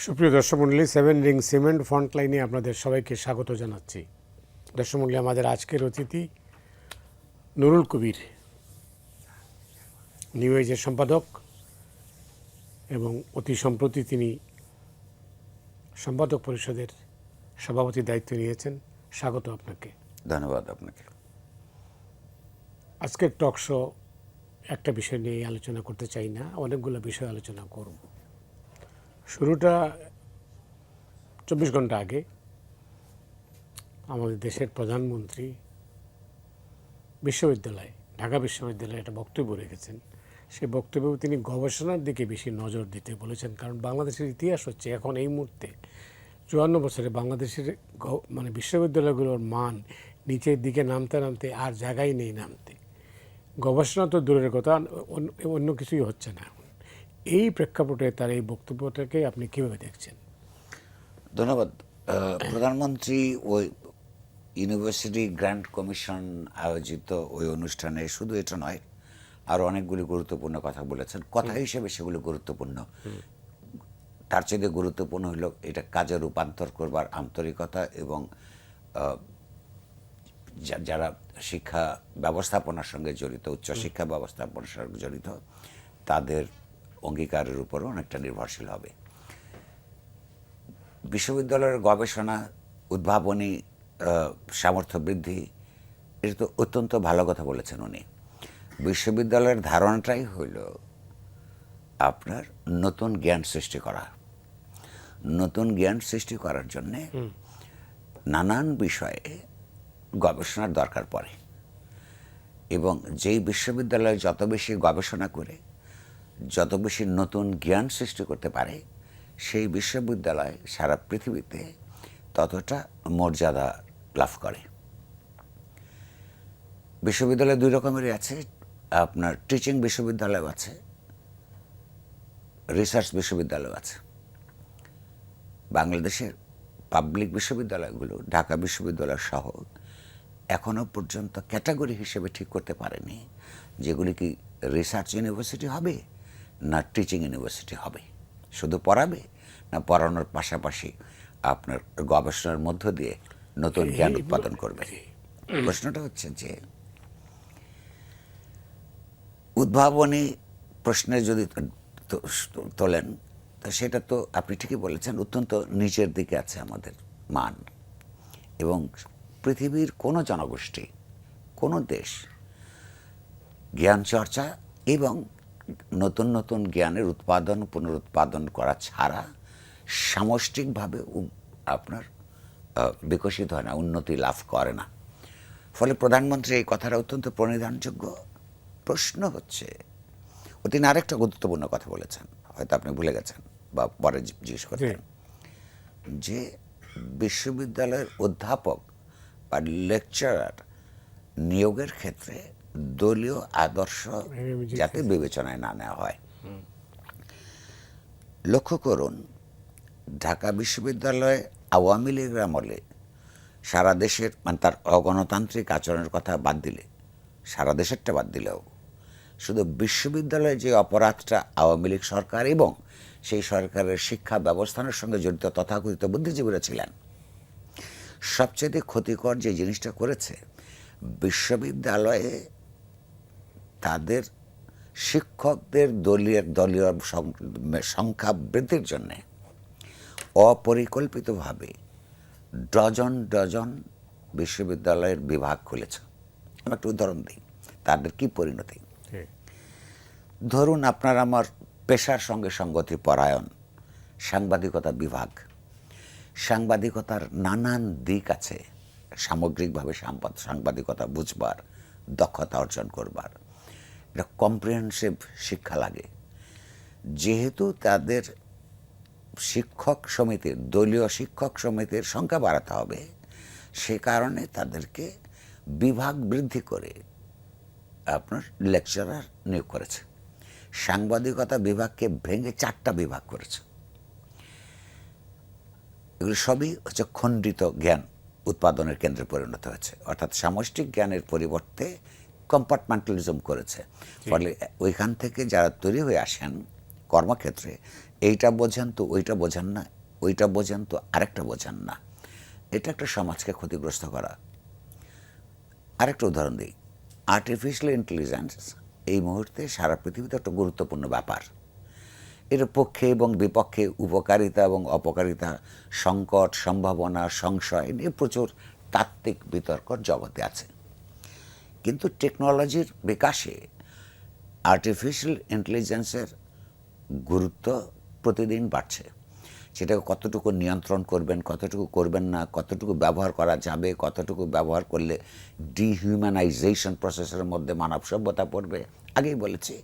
সুপ্রিয় দর্শক মণ্ডলী, 7 রিং সিমেন্ট ফ্রন্টলাইনে আপনাদের সবাইকে স্বাগত জানাচ্ছি। দর্শক মণ্ডলী, আমাদের আজকের অতিথি নুরুল কবির, নিউ এজের সম্পাদক এবং অতি সম্প্রতি তিনি সম্পাদক পরিষদের সভাপতির দায়িত্ব নিয়েছেন। স্বাগত আপনাকে। ধন্যবাদ আপনাকে। আজকের টক শো একটা বিষয় নিয়ে আলোচনা করতে চাই না, অনেকগুলো বিষয় আলোচনা করব। শুরুটা 24 ঘন্টা আগে আমাদের দেশের প্রধানমন্ত্রী ঢাকা বিশ্ববিদ্যালয়ে একটা বক্তব্য রেখেছেন। সেই বক্তব্যেও তিনি গবেষণার দিকে বেশি নজর দিতে বলেছেন, কারণ বাংলাদেশের ইতিহাস হচ্ছে এখন এই মুহূর্তে 54 বছরে বাংলাদেশের বিশ্ববিদ্যালয়গুলোর মান নিচের দিকে নামতে নামতে আর জায়গায় নেই নামতে। গবেষণা তো দূরের কথা, অন্য কিছুই হচ্ছে না এখন। এই প্রেক্ষাপটে তার এই বক্তব্যটাকে আপনি কীভাবে দেখছেন? ধন্যবাদ। প্রধানমন্ত্রী ওই ইউনিভার্সিটি গ্র্যান্ট কমিশন আয়োজিত ওই অনুষ্ঠানে শুধু এটা নয়, আরও অনেকগুলি গুরুত্বপূর্ণ কথা বলেছেন। কথা হিসেবে সেগুলো গুরুত্বপূর্ণ, তার চেয়ে গুরুত্বপূর্ণ হলো এটা কাজে রূপান্তর করবার আন্তরিকতা এবং যারা শিক্ষা ব্যবস্থাপনার সঙ্গে জড়িত, উচ্চশিক্ষা ব্যবস্থাপনার সঙ্গে জড়িত, তাদের অঙ্গীকারের উপরও অনেকটা নির্ভরশীল হবে। বিশ্ববিদ্যালয়ের গবেষণা, উদ্ভাবনী সামর্থ্য বৃদ্ধি, এটা তো অত্যন্ত ভালো কথা বলেছেন উনি। বিশ্ববিদ্যালয়ের ধারণাটাই হইল আপনার নতুন জ্ঞান সৃষ্টি করা। নতুন জ্ঞান সৃষ্টি করার জন্যে নানান বিষয়ে গবেষণার দরকার পড়ে, এবং যেই বিশ্ববিদ্যালয় যত বেশি গবেষণা করে, যত বেশি নতুন জ্ঞান সৃষ্টি করতে পারে, সেই বিশ্ববিদ্যালয় সারা পৃথিবীতে ততটা মর্যাদা লাভ করে। বিশ্ববিদ্যালয় দুই রকমেরই আছে, আপনার টিচিং বিশ্ববিদ্যালয় আছে, রিসার্চ বিশ্ববিদ্যালয় আছে। বাংলাদেশের পাবলিক বিশ্ববিদ্যালয়গুলো, ঢাকা বিশ্ববিদ্যালয় সহ, এখনও পর্যন্ত ক্যাটাগরি হিসেবে ঠিক করতে পারেনি যেগুলি কি রিসার্চ ইউনিভার্সিটি হবে না টিচিং ইউনিভার্সিটি হবে, শুধু পড়াবে না পড়ানোর পাশাপাশি আপনার গবেষণার মধ্য দিয়ে নতুন জ্ঞান উৎপাদন করবে। প্রশ্নটা হচ্ছে যে উদ্ভাবনী প্রশ্নে যদি তোলেন, তা সেটা তো আপনি ঠিকই বলেছেন, অত্যন্ত নিচের দিকে আছে আমাদের মান। এবং পৃথিবীর কোনো জনগোষ্ঠী, কোনো দেশ জ্ঞান চর্চা এবং নতুন নতুন জ্ঞানের উৎপাদন পুনরুৎপাদন করা ছাড়া সামষ্টিকভাবে আপনার বিকশিত হয় না, উন্নতি লাভ করে না। ফলে প্রধানমন্ত্রী এই কথাটা অত্যন্ত প্রণিধানযোগ্য। প্রশ্ন হচ্ছে, তিনি আরেকটা গুরুত্বপূর্ণ কথা বলেছেন, হয়তো আপনি ভুলে গেছেন বা পরে জিজ্ঞেস করতেন, যে বিশ্ববিদ্যালয়ের অধ্যাপক বা লেকচারার নিয়োগের ক্ষেত্রে দলীয় আদর্শ যাতে বিবেচনায় না নেওয়া হয়। লক্ষ্য করুন, ঢাকা বিশ্ববিদ্যালয়ে আওয়ামী লীগের আমলে সারা দেশের, মানে তার অগণতান্ত্রিক আচরণের কথা বাদ দিলে, সারা দেশেরটা বাদ দিলেও শুধু বিশ্ববিদ্যালয়ে যে অপরাধটা আওয়ামী লীগ সরকার এবং সেই সরকারের শিক্ষা ব্যবস্থার সঙ্গে জড়িত তথাকথিত বুদ্ধিজীবীরা ছিলেন, সবচেয়ে ক্ষতিকর যে জিনিসটা করেছে, বিশ্ববিদ্যালয়ে তাদের শিক্ষকদের দলীয় সংখ্যা বৃদ্ধির জন্যে অপরিকল্পিতভাবে ডজন ডজন বিশ্ববিদ্যালয়ের বিভাগ খুলেছে। আমি একটা উদাহরণ দিই, তাদের কি পরিণতি। ধরুন, আপনার আমার পেশার সঙ্গে সঙ্গতি পরায়ণ সাংবাদিকতা বিভাগ। সাংবাদিকতার নানান দিক আছে, সামগ্রিকভাবে সাংবাদিকতা বুঝবার, দক্ষতা অর্জন করবার একটা কম্প্রিহেনসিভ শিক্ষা লাগে। যেহেতু তাদের শিক্ষক সমিতির, দলীয় শিক্ষক সমিতির সংখ্যা বাড়াতে হবে, সে কারণে তাদেরকে বিভাগ বৃদ্ধি করে আপনার লেকচারার নিয়োগ করেছে। সাংবাদিকতা বিভাগকে ভেঙে 4টা বিভাগ করেছে। এগুলো সবই হচ্ছে খণ্ডিত জ্ঞান উৎপাদনের কেন্দ্রে পরিণত হয়েছে, অর্থাৎ সামষ্টিক জ্ঞানের পরিবর্তে কম্পার্টমেন্টালিজম করেছে। ফলে ওইখান থেকে যারা তৈরি হয়ে আসেন, কর্মক্ষেত্রে এইটা বোঝেন তো ওইটা বোঝেন না, ওইটা বোঝেন তো আরেকটা বোঝেন না। এটা একটা সমাজকে ক্ষতিগ্রস্ত করা। আরেকটা উদাহরণ দিই, আর্টিফিশিয়াল ইন্টেলিজেন্স এই মুহূর্তে সারা পৃথিবীতে একটা গুরুত্বপূর্ণ ব্যাপার। এর পক্ষে এবং বিপক্ষে, উপকারিতা এবং অপকারিতা, সংকট, সম্ভাবনা, সংশয় নিয়ে প্রচুর তাত্ত্বিক বিতর্ক জগতে আছে। কিন্তু টেকনোলজির বিকাশে আর্টিফিশিয়াল ইন্টেলিজেন্সের গুরুত্ব প্রতিদিন বাড়ছে। সেটাকে কতটুকু নিয়ন্ত্রণ করবেন, কতটুকু করবেন না, কতটুকু ব্যবহার করা যাবে, কতটুকু ব্যবহার করলে ডিহিউম্যানাইজেশন প্রসেসের মধ্যে মানব সভ্যতা পড়বে, আগেই বলেছি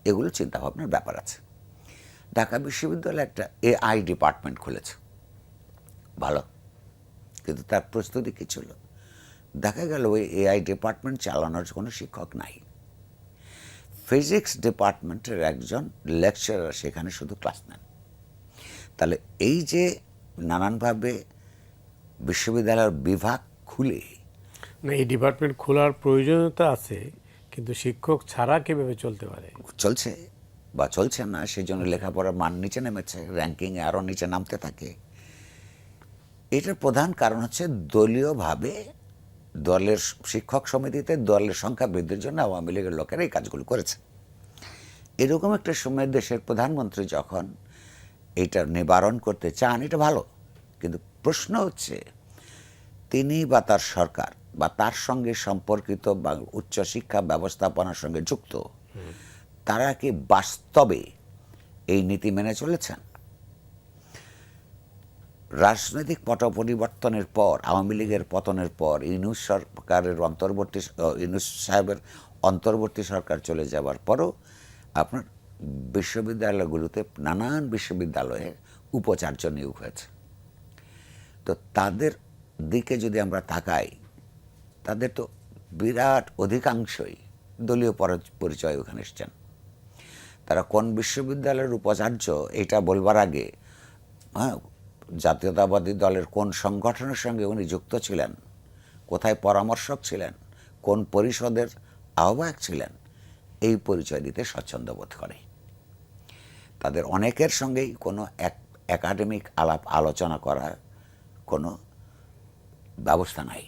এগুলো চিন্তাভাবনার ব্যাপার আছে। ঢাকা বিশ্ববিদ্যালয়ে একটা এআই ডিপার্টমেন্ট খুলেছে, ভালো, কিন্তু তার প্রস্তুতি কী ছিল? দেখা গেল ওই এআই ডিপার্টমেন্ট চালানোর কোনো শিক্ষক নাই। ফিজিক্স ডিপার্টমেন্টের একজন লেকচারার সেখানে শুধু ক্লাস নেন। তাহলে এই যে নানানভাবে বিশ্ববিদ্যালয়ের বিভাগ খুলে, না, এই ডিপার্টমেন্ট খোলার প্রয়োজনীয়তা আছে, কিন্তু শিক্ষক ছাড়া কীভাবে চলতে পারে? চলছে বা চলছে না, সেই জন্য লেখাপড়ার মান নিচে নেমেছে, র্যাঙ্কিংয়ে আরও নিচে নামতে থাকে। এটার প্রধান কারণ হচ্ছে দলীয়ভাবে দলের শিক্ষক সমিতিতে দলের সংখ্যা বৃদ্ধির জন্য আওয়ামী লীগের লোকেরা এই কাজগুলো করেছে। এরকম একটা সময় দেশের প্রধানমন্ত্রী যখন এটা নিবারণ করতে চান, এটা ভালো, কিন্তু প্রশ্ন হচ্ছে তিনি বা তার সরকার বা তার সঙ্গে সম্পর্কিত বা উচ্চশিক্ষা ব্যবস্থাপনার সঙ্গে যুক্ত তারা কি বাস্তবে এই নীতি মেনে চলেছেন? রাজনৈতিক পট পরিবর্তনের পর, আওয়ামী লীগের পতনের পর, ইউনূস সরকারের ইউনূস সাহেবের অন্তর্বর্তী সরকার চলে যাওয়ার পরও আপনার বিশ্ববিদ্যালয়গুলোতে নানান বিশ্ববিদ্যালয়ে উপাচার্য নিয়োগ হয়েছে। তো তাদের দিকে যদি আমরা তাকাই, তাদের তো বিরাট অধিকাংশই দলীয় পরিচয় ওখানে এসছেন। তারা কোন বিশ্ববিদ্যালয়ের উপাচার্য এটা বলবার আগে জাতীয়তাবাদী দলের কোন সংগঠনের সঙ্গে উনি যুক্ত ছিলেন, কোথায় পরামর্শক ছিলেন, কোন পরিষদের আহ্বায়ক ছিলেন, এই পরিচয় দিতে স্বচ্ছন্দ বোধ করে। তাদের অনেকের সঙ্গেই কোনো একাডেমিক আলাপ আলোচনা করার কোনো ব্যবস্থা নাই।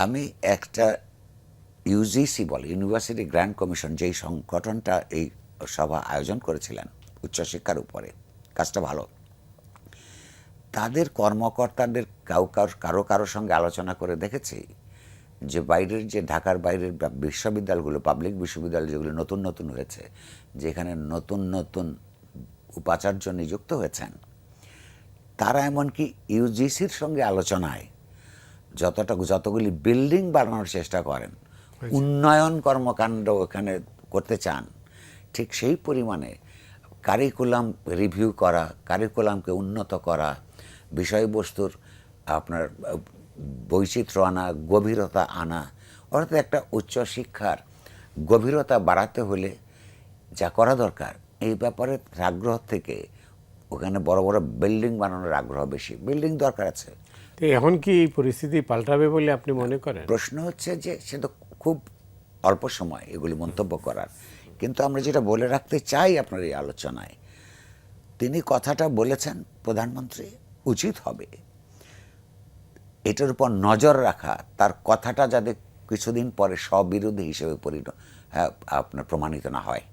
আমি একটা ইউজিসি বলে, ইউনিভার্সিটি গ্র্যান্ড কমিশন, যেই সংগঠনটা এই সভা আয়োজন করেছিলেন উচ্চশিক্ষার উপরে, কাজটা ভালো। তাদের কর্মকর্তাদের কারো সঙ্গে আলোচনা করে দেখেছি যে বাইরের, যে ঢাকার বাইরের বিশ্ববিদ্যালয়গুলো, পাবলিক বিশ্ববিদ্যালয় যেগুলো নতুন নতুন হয়েছে, যেখানে নতুন নতুন উপাচার্য নিযুক্ত হয়েছেন, তারা এমনকি ইউজিসির সঙ্গে আলোচনায় যতগুলি বিল্ডিং বানানোর চেষ্টা করেন, উন্নয়ন কর্মকাণ্ড ওখানে করতে চান, ঠিক সেই পরিমাণে কারিকুলাম রিভিউ করা, কারিকুলামকে উন্নত করা, বিষয়বস্তুর আপনার বৈচিত্র্য আনা, গভীরতা আনা, অর্থাৎ একটা উচ্চশিক্ষার গভীরতা বাড়াতে হলে যা করা দরকার, এই ব্যাপারে আগ্রহ থেকে ওখানে বড় বড় বিল্ডিং বানানোর আগ্রহ বেশি। বিল্ডিং দরকার আছে। তো এখন কি এই পরিস্থিতি পাল্টাবে বলে আপনি মনে করেন? প্রশ্ন হচ্ছে যে সে তো খুব অল্প সময় এগুলি মন্তব্য করার, কিন্তু আমরা যেটা বলে রাখতে চাই আপনার এই আলোচনায়, তিনি কথাটা বলেছেন, প্রধানমন্ত্রী, উচিত হবে এটার উপর নজর রাখা, তার কথাটা যাতে কিছুদিন পরে স্ববিরোধী হিসেবে আপনার প্রমাণিত না হয়।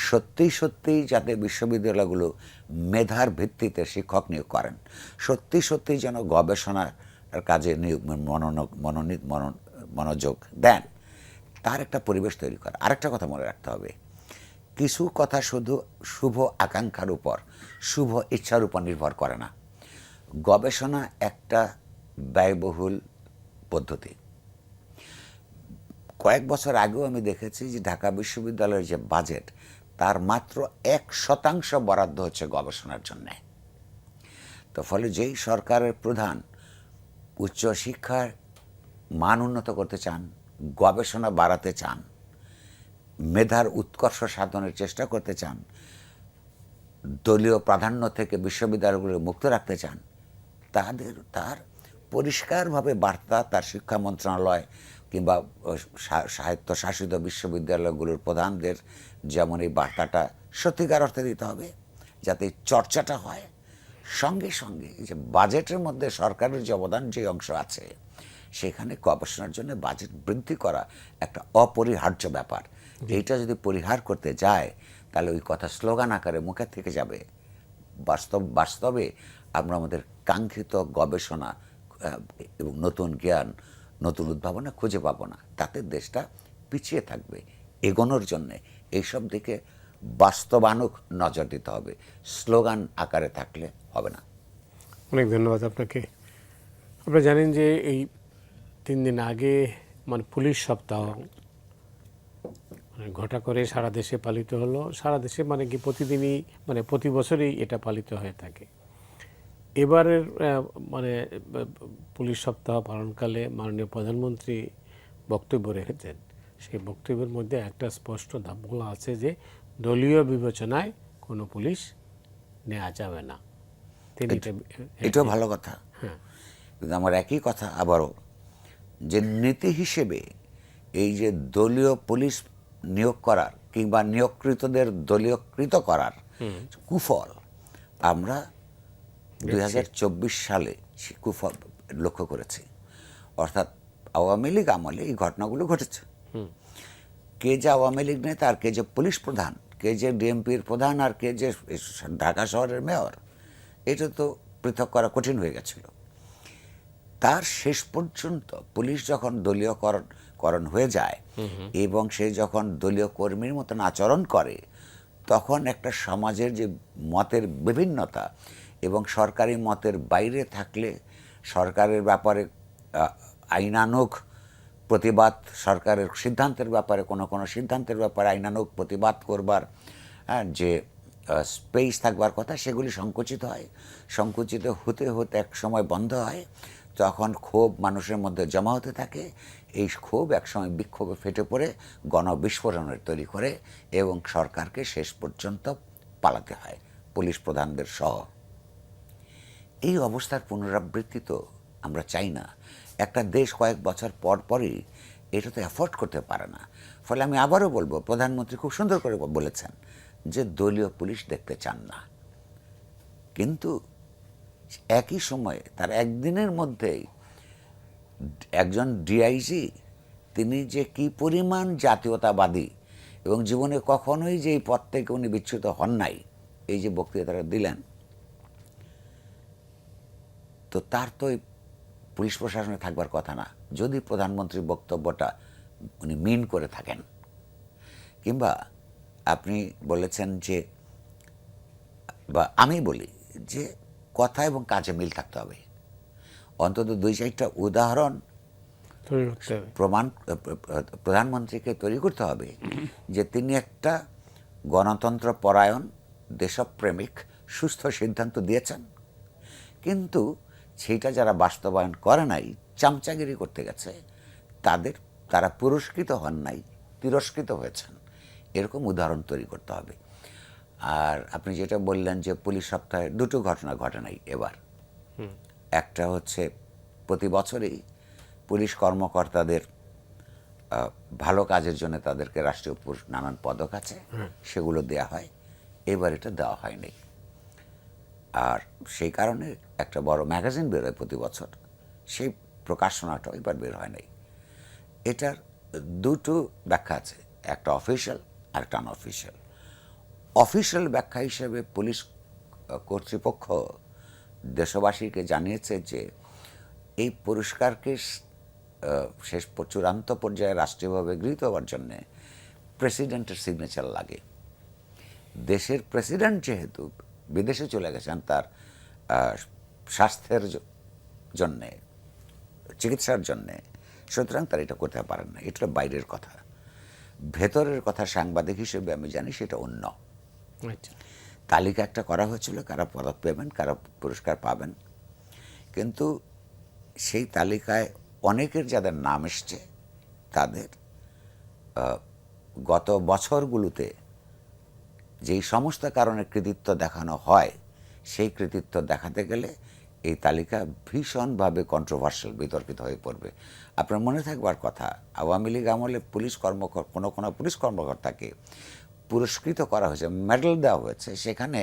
সত্যি সত্যিই যাতে বিশ্ববিদ্যালয়গুলো মেধার ভিত্তিতে শিক্ষক নিয়োগ করেন, সত্যি সত্যিই যেন গবেষণার কাজে মনোযোগ দেন, তার একটা পরিবেশ তৈরি করা। আরেকটা কথা মনে রাখতে হবে, কিছু কথা শুধু শুভ আকাঙ্ক্ষার উপর, শুভ ইচ্ছার উপর নির্ভর করে না। গবেষণা একটা ব্যয়বহুল পদ্ধতি। কয়েক বছর আগেও আমি দেখেছি যে ঢাকা বিশ্ববিদ্যালয়ের যে বাজেট, তার মাত্র 1% বরাদ্দ হচ্ছে গবেষণার জন্যে। তো ফলে যেই সরকারের প্রধান উচ্চশিক্ষার মান উন্নত করতে চান, গবেষণা বাড়াতে চান, মেধার উৎকর্ষ সাধনের চেষ্টা করতে চান, দলীয় প্রাধান্য থেকে বিশ্ববিদ্যালয়গুলো মুক্ত রাখতে চান, তার পরিষ্কারভাবে বার্তা তার শিক্ষা মন্ত্রণালয় কিংবা স্বায়ত্তশাসিত বিশ্ববিদ্যালয়গুলোর প্রধানদের যেমন এই বার্তাটা সত্যিকার অর্থে দিতে হবে, যাতে চর্চাটা হয়। সঙ্গে সঙ্গে এই যে বাজেটের মধ্যে সরকারের যে অবদান যে অংশ আছে, সেখানে গবেষণার জন্য বাজেট বৃদ্ধি করা একটা অপরিহার্য ব্যাপার। এইটা যদি পরিহার করতে যায়, তাহলে ওই কথা স্লোগান আকারে মুখে থেকে যাবে, বাস্তবে আমরা আমাদের কাঙ্ক্ষিত গবেষণা এবং নতুন জ্ঞান, নতুন উদ্ভাবনা খুঁজে পাবো না। তাতে দেশটা পিছিয়ে থাকবে। এগোনোর জন্যে এইসব দিকে বাস্তবানুক নজর দিতে হবে, স্লোগান আকারে থাকলে হবে না। অনেক ধন্যবাদ আপনাকে। আপনারা জানেন যে এই 3 দিন আগে মানে পুলিশ সপ্তাহ মানে ঘটা করে সারা দেশে পালিত হলো। সারা দেশে মানে কি প্রতিদিনই মানে প্রতি বছরই এটা পালিত হয়ে থাকে। এবারের মানে পুলিশ সপ্তাহ পালনকালে মাননীয় প্রধানমন্ত্রী বক্তব্য রেখেছেন। সেই বক্তব্যের মধ্যে একটা স্পষ্ট বলা আছে যে দলীয় বিবেচনায় কোনো পুলিশ নেওয়া যাবে না। তিনি এটাও ভালো কথা। হ্যাঁ, কিন্তু আমার একই কথা আবারও, যে নীতি হিসেবে এই যে দলীয় পুলিশ নিয়োগ করার কিংবা নিয়োগকৃতদের দলীয়কৃত করার কুফল আমরা 2024 সালে সে কুফল লক্ষ্য করেছি। অর্থাৎ আওয়ামী লীগ আমলে এই ঘটনাগুলো ঘটেছে। কে যে আওয়ামী লীগ নেতা, আর কে যে পুলিশ প্রধান, কে যে ডিএমপির প্রধান, আর কে যে ঢাকা শহরের মেয়র, এটা তো পৃথক করা কঠিন হয়ে গেছিল। তার শেষ পর্যন্ত পুলিশ যখন দলীয়করণ হয়ে যায় এবং সে যখন দলীয় কর্মীর মতন আচরণ করে, তখন একটা সমাজের যে মতের বিভিন্নতা এবং সরকারি মতের বাইরে থাকলে সরকারের ব্যাপারে আইনানুগ প্রতিবাদ, সরকারের সিদ্ধান্তের ব্যাপারে কোনো সিদ্ধান্তের ব্যাপারে আইনানুগ প্রতিবাদ করবার যে স্পেস থাকবার কথা, সেগুলি সংকুচিত হয়। সংকুচিত হতে হতে এক সময় বন্ধ হয়। তখন ক্ষোভ মানুষের মধ্যে জমা হতে থাকে। এই ক্ষোভ একসময় বিক্ষোভে ফেটে পড়ে গণবিস্ফোরণের তৈরি করে এবং সরকারকে শেষ পর্যন্ত পালাতে হয়, পুলিশ প্রধানদের সহ। এই অবস্থার পুনরাবৃত্তি তো আমরা চাই না। একটা দেশ কয়েক বছর পর পরই এটা তো অ্যাফোর্ড করতে পারে না। ফলে আমি আবারও বলবো, প্রধানমন্ত্রী খুব সুন্দর করে বলেছেন যে দলীয় পুলিশ দেখতে চান না, কিন্তু একই সময়ে তার একদিনের মধ্যেই একজন ডিআইজি তিনি যে কি পরিমাণ জাতীয়তাবাদী এবং জীবনে কখনোই যে এই পথ থেকে উনি বিচ্যুত হন নাই, এই যে বক্তৃতা তারা দিলেন, তো তার তো পুলিশ প্রশাসনে থাকবার কথা না যদি প্রধানমন্ত্রীর বক্তব্যটা উনি মিন করে থাকেন। কিংবা আপনি বলেছেন যে, বা আমি বলি যে কথা এবং কাজে মিল থাকতে হবে। অন্তত 2-4টা উদাহরণ প্রধানমন্ত্রীকে তৈরি করতে হবে যে তিনি একটা গণতন্ত্র পরায়ণ, দেশপ্রেমিক, সুস্থ সিদ্ধান্ত দিয়েছেন, কিন্তু সেইটা যারা বাস্তবায়ন করে নাই, চামচাগিরি করতে গেছে, তারা পুরস্কৃত হন নাই, তিরস্কৃত হয়েছেন। এরকম উদাহরণ তৈরি করতে হবে। আর আপনি যেটা বললেন যে পুলিশ সপ্তাহে 2টো ঘটনা ঘটে নাই এবার। একটা হচ্ছে প্রতি বছরই পুলিশ কর্মকর্তাদের ভালো কাজের জন্য তাদেরকে রাষ্ট্রীয় নানান পদক আছে, সেগুলো দেয়া হয়। এবার এটা দেওয়া হয়নি। আর সেই কারণে একটা বড় ম্যাগাজিন বেরোয় প্রতি বছর, সেই প্রকাশনাটাও এবার বের হয় নাই। এটার 2টো ব্যাখ্যা আছে, একটা অফিশিয়াল আর একটা আনঅফিশিয়াল। অফিশিয়াল ব্যাখ্যা হিসেবে পুলিশ কর্তৃপক্ষ দেশবাসীকে জানিয়েছে যে এই পুরস্কারকে শেষ চূড়ান্ত পর্যায়ে রাষ্ট্রীয়ভাবে গৃহীত হওয়ার জন্যে প্রেসিডেন্টের সিগনেচার লাগে। দেশের প্রেসিডেন্ট যেহেতু বিদেশে চলে গেছেন তার স্বাস্থ্যের জন্যে, চিকিৎসার জন্যে, সুতরাং তারা এটা করতে পারেন না। এটা বাইরের কথা। ভেতরের কথা সাংবাদিক হিসেবে আমি জানি সেটা অন্য। তালিকা একটা করা হয়েছিল কারা পদক পাবেন, কারা পুরস্কার পাবেন, কিন্তু সেই তালিকায় অনেকের যাদের নাম এসছে তাদের গত বছরগুলোতে যেই সমস্ত কারণে কৃতিত্ব দেখানো হয়, সেই কৃতিত্ব দেখাতে গেলে এই তালিকা ভীষণভাবে কন্ট্রোভার্সিয়াল, বিতর্কিত হয়ে পড়বে। আপনার মনে থাকবার কথা, আওয়ামী লীগ আমলে কোনো পুলিশ কর্মকর্তাকে পুরস্কৃত করা হয়েছে, মেডেল দেওয়া হয়েছে, সেখানে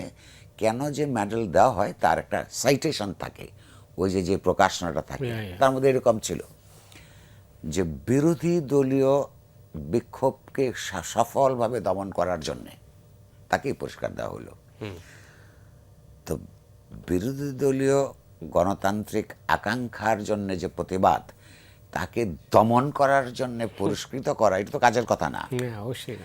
কেন যে মেডেল দেওয়া হয় তার একটা সাইটেশন থাকে, ওই যে যে প্রকাশনাটা থাকে, তার মধ্যে এরকম ছিল যে বিরোধী দলীয় বিক্ষোভকে সফলভাবে দমন করার জন্যে তাকেই পুরস্কার দেওয়া হলো। তো বিরোধী দলীয় গণতান্ত্রিক আকাঙ্ক্ষার জন্য যে প্রতিবাদ, তাকে দমন করার জন্য পুরস্কৃত করা, এটা তো কাজের কথা না। অবশ্যই।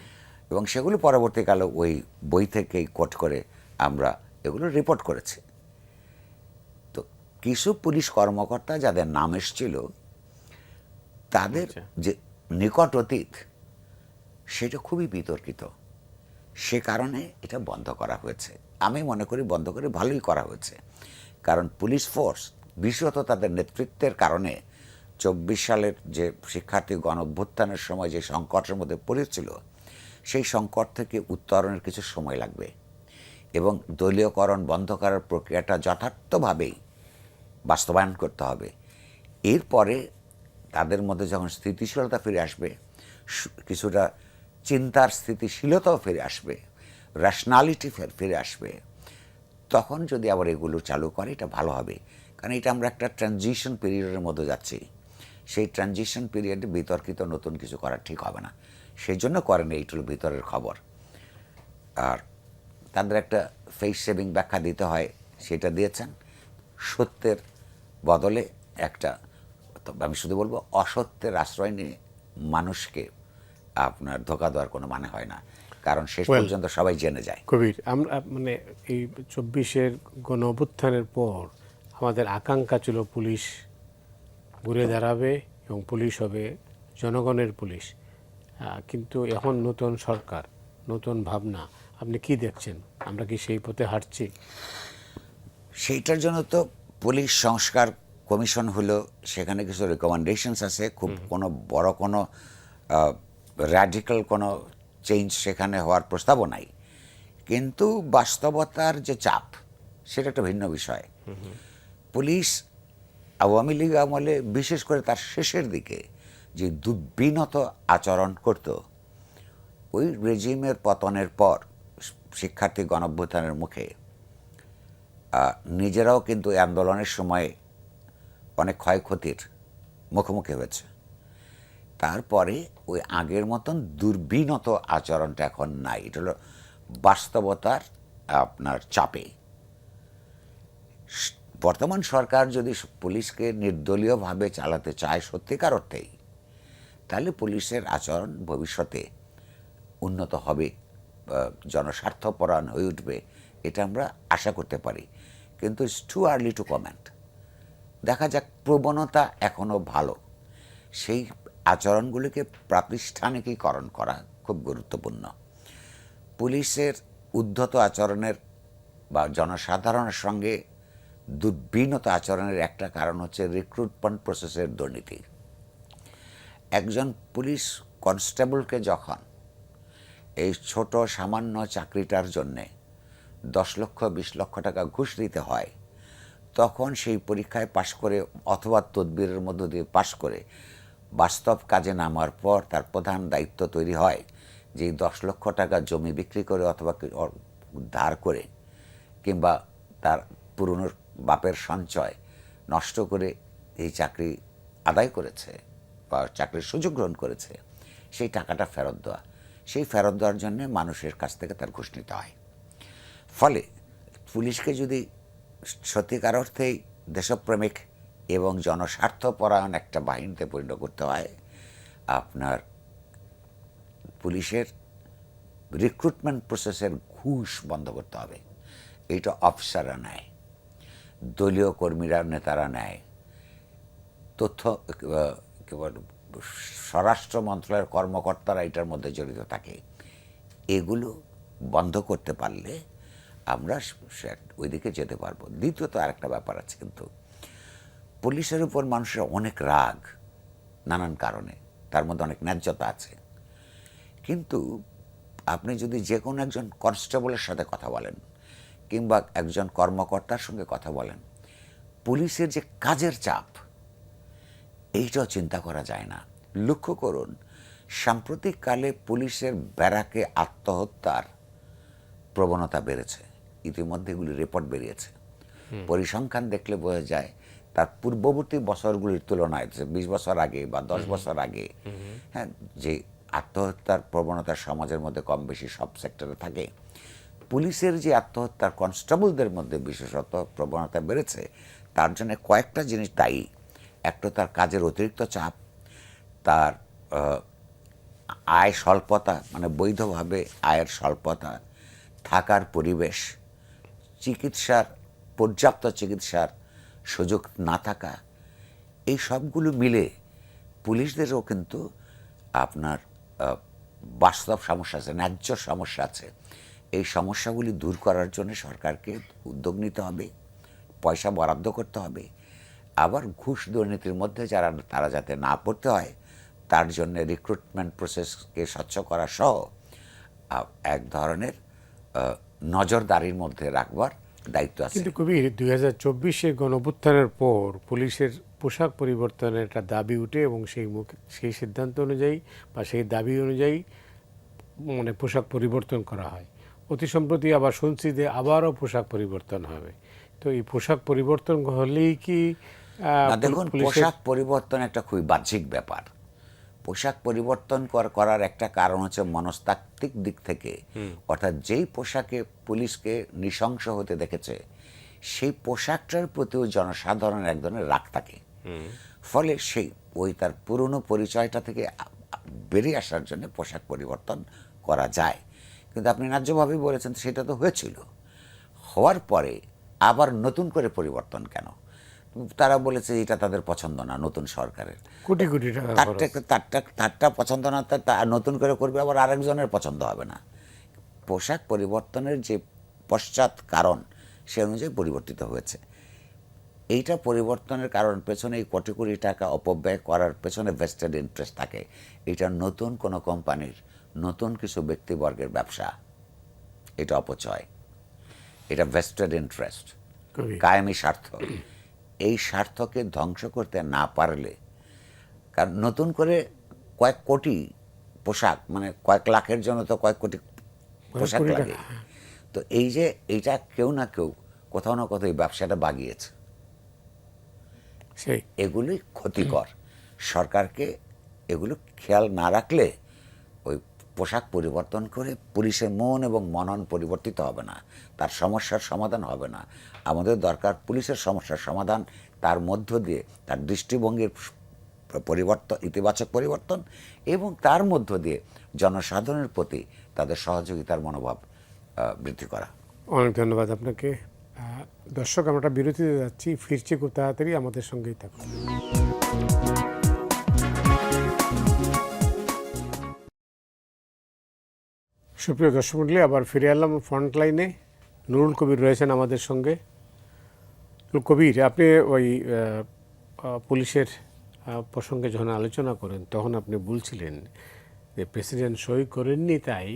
এবং সেগুলো পরবর্তীকালে ওই বই থেকেই কোট করে আমরা এগুলো রিপোর্ট করেছি। তো কিছু পুলিশ কর্মকর্তা যাদের নাম এসেছিল, তাদের যে নিকট অতীত সেটা খুবই বিতর্কিত, সে কারণে এটা বন্ধ করা হয়েছে। আমি মনে করি বন্ধ করে ভালোই করা হয়েছে, কারণ পুলিশ ফোর্স বিশেষত তাদের নেতৃত্বের কারণে 24 সালের যে শিক্ষার্থী গণ অভ্যুত্থানের সময় যে সংকটের মধ্যে পড়েছিল, সেই সংকট থেকে উত্তরণের কিছু সময় লাগবে এবং দলীয়করণ বন্ধ করার প্রক্রিয়াটা যথার্থভাবেই বাস্তবায়ন করতে হবে। এরপরে তাদের মধ্যে যখন স্থিতিশীলতা ফিরে আসবে, কিছুটা চিন্তার স্থিতিশীলতাও ফিরে আসবে, রেশনালিটি ফিরে আসবে, তখন যদি আবার এগুলো চালু করে এটা ভালো হবে। কারণ এটা আমরা একটা ট্রানজিশন পিরিয়ডের মধ্যে যাচ্ছি, সেই ট্রানজিশন পিরিয়ডে বিতর্কিত নতুন কিছু করা ঠিক হবে না, সেই জন্য করেন এইটুকু ভিতরের খবর। আর তাদের একটা ফেস সেভিং ব্যাখ্যা দিতে হয়, সেটা দিয়েছেন। সত্যের বদলে একটা, আমি শুধু বলবো, অসত্যের আশ্রয় নিয়ে মানুষকে আপনার ধোকা দেওয়ার কোনো মানে হয় না, কারণ শেষ পর্যন্ত সবাই জেনে যায়। কবির, আমরা মানে এই 24-এর গণ অভ্যুত্থানের পর আমাদের আকাঙ্ক্ষা ছিল পুলিশ ঘুরে দাঁড়াবে এবং পুলিশ হবে জনগণের পুলিশ, কিন্তু এখন নতুন সরকার, নতুন ভাবনা, আপনি কি দেখছেন? আমরা কি সেই পথে হাঁটছি? সেইটার জন্য তো পুলিশ সংস্কার কমিশন হলো, সেখানে কিছু রেকমেন্ডেশনস আছে, খুব কোনো বড় কোনো র্যাডিক্যাল কোনো চেঞ্জ সেখানে হওয়ার প্রস্তাবও নাই, কিন্তু বাস্তবতার যে চাপ সেটা একটা ভিন্ন বিষয়। পুলিশ আওয়ামী লীগ আমলে বিশেষ করে তার শেষের দিকে যে দুর্বিনত আচরণ করত, ওই রেজিমের পতনের পর শিক্ষার্থী গণঅভ্যুত্থানের মুখে নিজেরাও কিন্তু আন্দোলনের সময় অনেক ক্ষয়ক্ষতির মুখোমুখি হয়েছে। তারপরে ওই আগের মতন দুর্বিনত আচরণটা এখন নাই, এটা হলো বাস্তবতার আপনার চাপে। বর্তমান সরকার যদি পুলিশকে নির্দলীয়ভাবে চালাতে চায় সত্যিকার অর্থেই, তাহলে পুলিশের আচরণ ভবিষ্যতে উন্নত হবে, জনস্বার্থপরায়ণ হয়ে উঠবে, এটা আমরা আশা করতে পারি। কিন্তু it's too early two comment. দেখা যাক, প্রবণতা এখনও ভালো, সেই আচরণগুলিকে প্রাতিষ্ঠানিকীকরণ করা খুব গুরুত্বপূর্ণ। পুলিশের উদ্ধত আচরণের বা জনসাধারণের সঙ্গে দুর্বিনত আচরণের একটা কারণ হচ্ছে রিক্রুটমেন্ট প্রসেসের দুর্নীতি। একজন পুলিশ কনস্টেবলকে যখন এই ছোট সামান্য চাকরিটার জন্যে 10 লক্ষ 20 লক্ষ টাকা ঘুষ দিতে হয়, তখন সেই পরীক্ষায় পাশ করে অথবা তদবিরের মধ্য দিয়ে পাশ করে বাস্তব কাজে নামার পর তার প্রধান দায়িত্ব তৈরি হয় যে 10 লক্ষ টাকা জমি বিক্রি করে অথবা ধার করে কিংবা তার পুরনো বাপের সঞ্চয় নষ্ট করে এই চাকরি আদায় করেছে বা চাকরির সুযোগ গ্রহণ করেছে, সেই টাকাটা ফেরত দেওয়া। সেই ফেরত দেওয়ার জন্য মানুষের কাছ থেকে তার ঘুষ নিতে হয়। ফলে পুলিশকে যদি সত্যিকার অর্থেই দেশপ্রেমিক এবং জনস্বার্থপরায়ণ একটা বাহিনীতে পরিণত করতে হয়, আপনার পুলিশের রিক্রুটমেন্ট প্রসেসের ঘুষ বন্ধ করতে হবে। এইটা অফিসাররা নেয়, দলীয় কর্মীরা নেতারা নেয়, তথ্য স্বরাষ্ট্র মন্ত্রণালয়ের কর্মকর্তারা এটার মধ্যে জড়িত থাকে। এগুলো বন্ধ করতে পারলে আমরা ওইদিকে যেতে পারবো। দ্বিতীয়ত আরেকটা ব্যাপার আছে, কিন্তু পুলিশের উপর মানুষের অনেক রাগ নানান কারণে, তার মধ্যে অনেক ন্যায্যতা আছে, কিন্তু আপনি যদি যে কোনো একজন কনস্টেবলের সাথে কথা বলেন কিংবা একজন কর্মকর্তার সঙ্গে কথা বলেন, পুলিশের যে কাজের চাপ, এইটাও চিন্তা করা যায় না। লক্ষ্য করুন, সাম্প্রতিককালে পুলিশের ব্যারাকে আত্মহত্যার প্রবণতা বেড়েছে। ইতিমধ্যে এগুলি রিপোর্ট বেরিয়েছে। পরিসংখ্যান দেখলে বোঝা যায় তার পূর্ববর্তী বছরগুলির তুলনায় 20 বছর আগে বা 10 বছর আগে, হ্যাঁ, যে আত্মহত্যার প্রবণতা সমাজের মধ্যে কম বেশি সব সেক্টরে থাকে, পুলিশের যে আত্মহত্যার কনস্টেবলদের মধ্যে বিশেষত প্রবণতা বেড়েছে, তার জন্য কয়েকটা জিনিস দায়ী। একটা তার কাজের অতিরিক্ত চাপ, তার আয় স্বল্পতা, মানে বৈধভাবে আয়ের স্বল্পতা, থাকার পরিবেশ, চিকিৎসার পর্যাপ্ত চিকিৎসার সুযোগ না থাকা, এই সবগুলো মিলে পুলিশদেরও কিন্তু আপনার বাস্তব সমস্যা আছে, ন্যায্য সমস্যা আছে। এই সমস্যাগুলি দূর করার জন্য সরকারকে উদ্যোগ নিতে হবে, পয়সা বরাদ্দ করতে হবে। আবার ঘুষ দুর্নীতির মধ্যে তারা যাতে না পড়তে হয়, তার জন্য রিক্রুটমেন্ট প্রসেসকে স্বচ্ছ করা সহ এক ধরনের নজরদারির মধ্যে রাখবার দায়িত্ব আছে। কিন্তু কবির 2024-এর গণঅভ্যুত্থানের পর পুলিশের পোশাক পরিবর্তনের একটা দাবি উঠে এবং সেই সিদ্ধান্ত অনুযায়ী বা সেই দাবি অনুযায়ী মানে পোশাক পরিবর্তন করা হয়। অতি সম্প্রতি আবার শুনছি যে আবারও পোশাক পরিবর্তন হবে। তো এই পোশাক পরিবর্তন হলেই কি না, দেখুন, পোশাক পরিবর্তন একটা খুবই বাহ্যিক ব্যাপার। পোশাক পরিবর্তন করার একটা কারণ হচ্ছে মনস্তাত্ত্বিক দিক থেকে, অর্থাৎ যেই পোশাকে পুলিশকে নৃশংস হতে দেখেছে সেই পোশাকটার প্রতিও জনসাধারণের এক ধরনের রাগ থাকে। ফলে সেই তার পুরনো পরিচয়টা থেকে বেরিয়ে আসার জন্য পোশাক পরিবর্তন করা যায়। কিন্তু আপনি ন্যায্যভাবেই বলেছেন, সেটা তো হয়েছিল। হওয়ার পরে আবার নতুন করে পরিবর্তন কেন? তারা বলেছে এটা তাদের পছন্দ না, নতুন সরকারের কোটি কোটি টাকা তারটা পছন্দ না, তা নতুন করে করবে, আবার আরেকজনের পছন্দ হবে না। পোশাক পরিবর্তনের যে পশ্চাৎ কারণ, সে অনুযায়ী পরিবর্তিত হয়েছে। এইটা পরিবর্তনের কারণ পেছনে এই কোটি কোটি টাকা অপব্যয় করার পেছনে ভেস্টেড ইন্টারেস্ট থাকে। এটা নতুন কোনো কোম্পানির, নতুন কিছু ব্যক্তিবর্গের ব্যবসা, এটা অপচয়, এটা ভেস্টেড ইন্টারেস্ট, কায়েমি স্বার্থ। এই স্বার্থকে ধ্বংস করতে না পারলে, কারণ নতুন করে কয়েক কোটি পোশাক, মানে কয়েক লাখের জন্য তো কয়েক কোটি পোশাক লাগে। তো এই যে এইটা কেউ না কেউ কোথাও না কোথাও এই ব্যবসাটা বাগিয়েছে, এগুলি ক্ষতিকর। সরকারকে এগুলো খেয়াল না রাখলে ওই পোশাক পরিবর্তন করে পুলিশের মন এবং মনন পরিবর্তিত হবে না, তার সমস্যার সমাধান হবে না। আমাদের দরকার পুলিশের সমস্যার সমাধান, তার মধ্য দিয়ে তার দৃষ্টিভঙ্গির পরিবর্তন, ইতিবাচক পরিবর্তন, এবং তার মধ্য দিয়ে জনসাধারণের প্রতি তাদের সহযোগিতার মনোভাব বৃদ্ধি করা। অনেক ধন্যবাদ আপনাকে। দর্শক, আমরা বিরতিতে যাচ্ছি, ফিরছি খুব তাড়াতাড়ি, আমাদের সঙ্গেই থাকুন। সুপ্রিয় দর্শক মণ্ডলী, আবার ফিরে এলাম ফ্রন্টলাইনে। নুরুল কবির রয়েছেন আমাদের সঙ্গে। কবির, আপনি ওই পুলিশের প্রসঙ্গে যখন আলোচনা করেন তখন আপনি বলছিলেন যে প্রেসিডেন্ট সই করেননি, তাই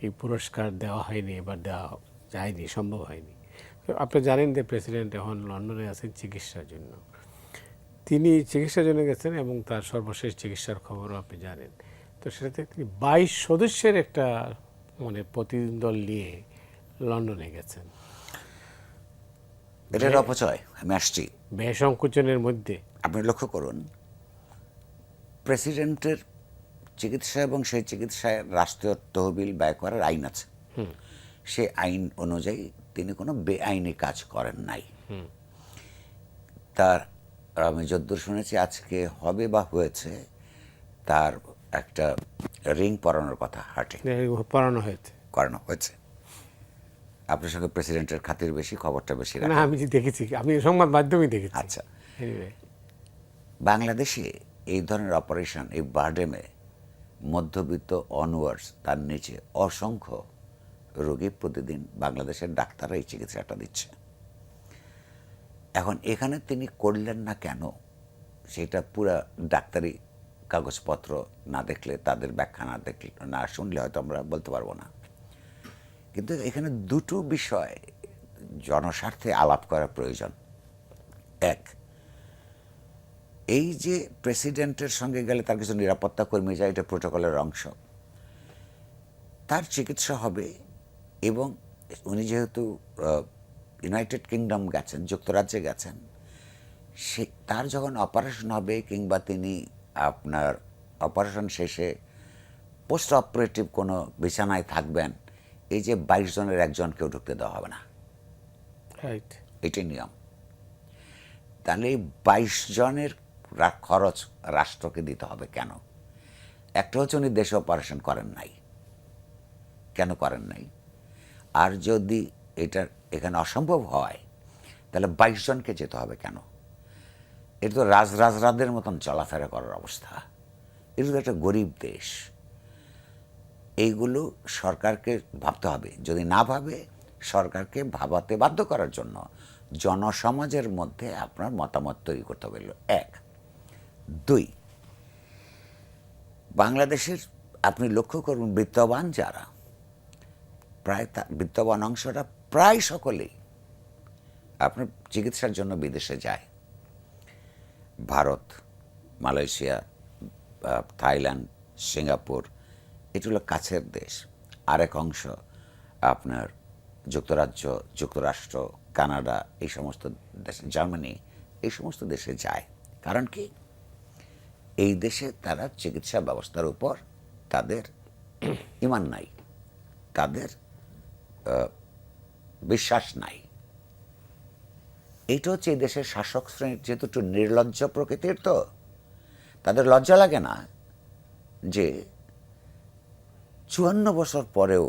এই পুরস্কার দেওয়া হয়নি, এবার দেওয়া যায়নি, সম্ভব হয়নি। তো আপনি জানেন যে প্রেসিডেন্ট এখন লন্ডনে আছেন চিকিৎসার জন্য। তিনি চিকিৎসার জন্য গেছেন এবং তার সর্বশেষ চিকিৎসার খবরও আপনি জানেন। তো সেটাতে তিনি 22 সদস্যের একটা মানে প্রতিনিধি দল নিয়ে লন্ডনে গেছেন। এটার অপচয়, আমি আসছি। ব্যয় সংকোচনের মধ্যে আপনি লক্ষ্য করুন, প্রেসিডেন্টের চিকিৎসা এবং সেই চিকিৎসায় রাষ্ট্রীয় তহবিল ব্যয় করার আইন আছে। সে আইন অনুযায়ী তিনি কোনো বেআইনি কাজ করেন নাই। তার, আমি যদ্দূর শুনেছি আজকে হবে বা হয়েছে, তার একটা রিং পরানোর কথা হার্টে পড়ানো হয়েছে, করানো হয়েছে। আপনার সঙ্গে প্রেসিডেন্টের খাতির বেশি, খবরটা বেশি না আমি দেখেছি, আমি সংবাদ মাধ্যমেই দেখেছি। আচ্ছা, বাংলাদেশে এই ধরনের অপারেশন, এই বারডেমে মধ্যবিত্ত অনওয়ার্ডস, তার নিচে অসংখ্য রোগী প্রতিদিন বাংলাদেশের ডাক্তাররা এই চিকিৎসাটা দিচ্ছে। এখন এখানে তিনি করলেন না কেন, সেটা পুরা ডাক্তারি কাগজপত্র না দেখলে, তাদের ব্যাখ্যা না দেখলে, না শুনলে হয়তো আমরা বলতে পারবো না। কিন্তু এখানে দুটো বিষয় জনস্বার্থে আলাপ করা প্রয়োজন। এক, এই যে প্রেসিডেন্টের সঙ্গে গেলে তার কিছু নিরাপত্তা কর্মী যায়, এটা প্রোটোকলের অংশ, তার চিকিৎসা হবে। এবং উনি যেহেতু ইউনাইটেড কিংডম গেছেন, যুক্তরাজ্যে গেছেন, সে তার যখন অপারেশন হবে কিংবা তিনি আপনার অপারেশন শেষে পোস্ট অপারেটিভ কোনো বিছানায় থাকবেন, এই যে 22 জনের একজনকেও ঢুকতে দেওয়া হবে না, রাইট। এটি নিয়ম। তাহলে এই 22 জনের খরচ রাষ্ট্রকে দিতে হবে কেন? একটা হচ্ছে উনি দেশে অপারেশন করেন নাই, কেন করেন নাই? আর যদি এটা এখানে অসম্ভব হয় তাহলে 22 জনকে যেতে হবে কেন? এটা তো রাজরাজরাদের মতন চলাফেরা করার অবস্থা। এটা তো একটা গরিব দেশ। এইগুলো সরকারকে ভাবতে হবে। যদি না ভাবে, সরকারকে ভাবাতে বাধ্য করার জন্য জনসমাজের মধ্যে আপনার মতামত তৈরি করতে হবে। 1, 2, বাংলাদেশের আপনি লক্ষ্য করুন, বিত্তবান যারা, প্রায় বিত্তবান অংশটা প্রায় সকলেই আপনার চিকিৎসার জন্য বিদেশে যায়। ভারত, মালয়েশিয়া, থাইল্যান্ড, সিঙ্গাপুর, এগুলো কাছের দেশ। আরেক অংশ আপনার যুক্তরাজ্য, যুক্তরাষ্ট্র, কানাডা, এই সমস্ত দেশে, জার্মানি, এই সমস্ত দেশে যায়। কারণ কি? এই দেশে তারা চিকিৎসা ব্যবস্থার উপর তাদের ঈমান নাই, তাদের বিশ্বাস নাই। এইটা হচ্ছে এই দেশের শাসক শ্রেণীর যেহেতু একটু নির্লজ্জ প্রকৃতির, তো তাদের লজ্জা লাগে না যে 54 বছর পরেও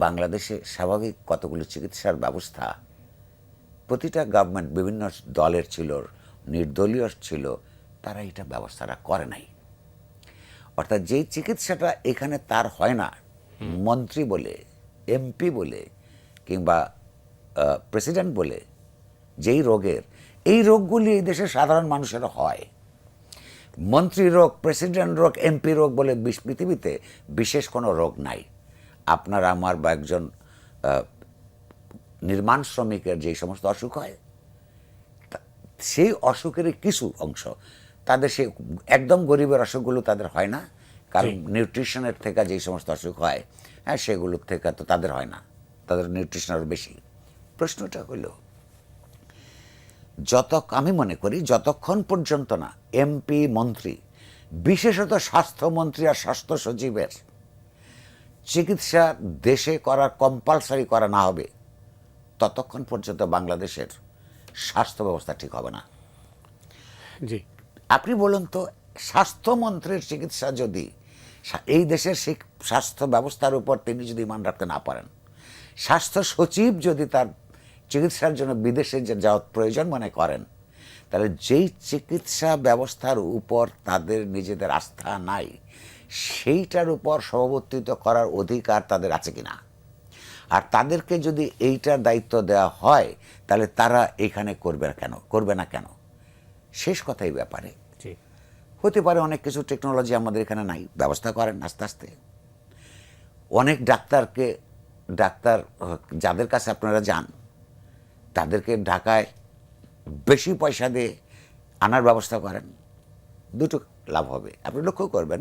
বাংলাদেশে স্বাভাবিক কতগুলো চিকিৎসার ব্যবস্থা, প্রতিটা গভর্নমেন্ট বিভিন্ন দলের ছিল, নির্দলীয় ছিল, তারা এটা ব্যবস্থাটা করে নাই। অর্থাৎ যেই চিকিৎসাটা এখানে তার হয় না, মন্ত্রী বলে, এমপি বলে কিংবা প্রেসিডেন্ট বলে যেই রোগের, এই রোগগুলি এই দেশের সাধারণ মানুষের হয়। মন্ত্রী রোগ, প্রেসিডেন্ট রোগ, এমপি রোগ বলে পৃথিবীতে বিশেষ কোনো রোগ নাই। আপনার আমার বা একজন নির্মাণ শ্রমিকের যেই সমস্ত অসুখ হয়, সেই অসুখেরই কিছু অংশ তাদের, সেই একদম গরিবের অসুখগুলো তাদের হয় না, কারণ নিউট্রিশনের থেকে যেই সমস্ত অসুখ হয়, হ্যাঁ, সেগুলোর থেকে তো তাদের হয় না, তাদের নিউট্রিশন আরও বেশি। প্রশ্নটা হলো, আমি মনে করি যতক্ষণ পর্যন্ত না এমপি, মন্ত্রী, বিশেষত স্বাস্থ্যমন্ত্রী আর স্বাস্থ্য সচিবের চিকিৎসা দেশে করার কম্পালসারি করা না হবে, ততক্ষণ পর্যন্ত বাংলাদেশের স্বাস্থ্য ব্যবস্থা ঠিক হবে না। জি, আপনি বলুন তো, স্বাস্থ্যমন্ত্রীর চিকিৎসা যদি এই দেশের স্বাস্থ্য ব্যবস্থার উপর তিনি যদি ইমান রাখতে না পারেন, স্বাস্থ্য সচিব যদি তার চিকিৎসার জন্য বিদেশে যাওয়ার প্রয়োজন মনে করেন, তাহলে যেই চিকিৎসা ব্যবস্থার উপর তাদের নিজেদের আস্থা নাই, সেইটার উপর সভাপতিত্ব করার অধিকার তাদের আছে কিনা? আর তাদেরকে যদি এইটার দায়িত্ব দেওয়া হয়, তাহলে তারা এখানে করবে না কেন? শেষ কথা এই ব্যাপারে হতে পারে অনেক কিছু টেকনোলজি আমাদের এখানে নাই, ব্যবস্থা করেন আস্তে আস্তে। অনেক ডাক্তার যাদের কাছে আপনারা যান, তাদেরকে ঢাকায় বেশি পয়সা দিয়ে আনার ব্যবস্থা করেন, দুটো লাভ হবে। আপনি লক্ষ্য করবেন,